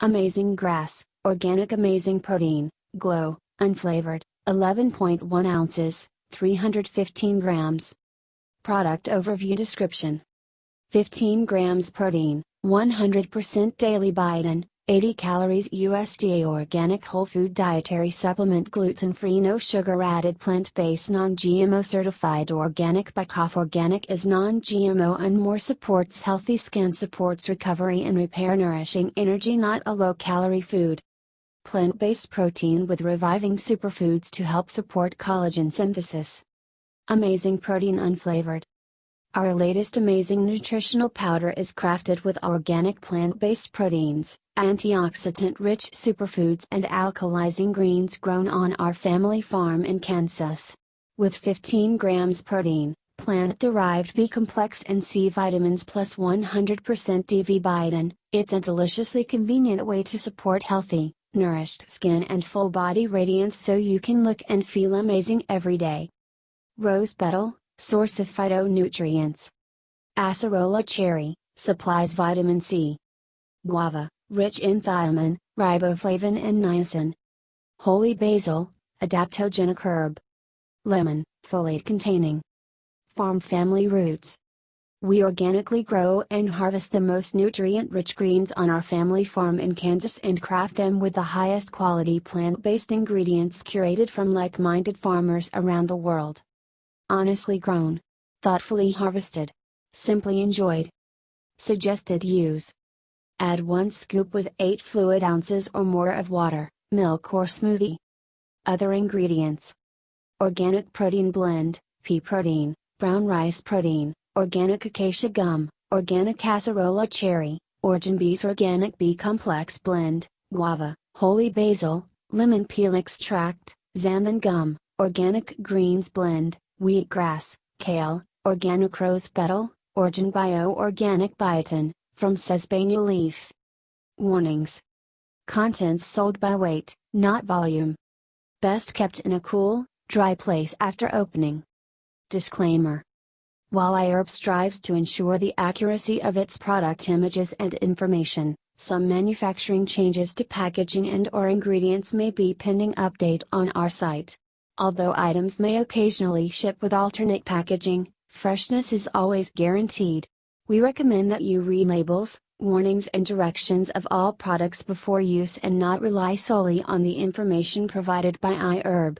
Amazing grass, organic amazing protein, glow, unflavored, 11.1 ounces, 315 grams. Product overview description. 15 grams protein, 100% daily biotin, 80 calories USDA Organic Whole Food Dietary Supplement Gluten-free no sugar added plant-based non-GMO certified organic by CCOF. Organic is non-GMO and more supports healthy skin, supports recovery and repair. Nourishing energy, not a low-calorie food. Plant-based protein with reviving superfoods to help support collagen synthesis. Amazing protein unflavored. Our latest amazing nutritional powder is crafted with organic plant-based proteins, antioxidant-rich superfoods and alkalizing greens grown on our family farm in Kansas. With 15 grams protein, plant-derived B complex and C vitamins plus 100% DV biotin, it's a deliciously convenient way to support healthy, nourished skin and full body radiance so you can look and feel amazing every day. Rose petal, source of phytonutrients. Acerola cherry, supplies vitamin C. Guava, rich in thiamine, riboflavin and niacin. Holy basil, adaptogenic herb. Lemon, folate containing. Farm family roots. We organically grow and harvest the most nutrient-rich greens on our family farm in Kansas and craft them with the highest quality plant-based ingredients curated from like-minded farmers around the world. Honestly grown. Thoughtfully harvested. Simply enjoyed. Suggested use. Add 1 scoop with 8 fluid ounces or more of water, milk or smoothie. Other ingredients. Organic protein blend, pea protein, brown rice protein, organic acacia gum, organic acerola cherry, origin bees organic B complex blend, guava, holy basil, lemon peel extract, xanthan gum, organic greens blend, wheatgrass, kale, organic rose petal, origin bio-organic biotin, from sesbania leaf. Warnings. Contents sold by weight, not volume. Best kept in a cool, dry place after opening. Disclaimer. While iHerb strives to ensure the accuracy of its product images and information, some manufacturing changes to packaging and/or ingredients may be pending update on our site. Although items may occasionally ship with alternate packaging, freshness is always guaranteed. We recommend that you read labels, warnings and directions of all products before use and not rely solely on the information provided by iHerb.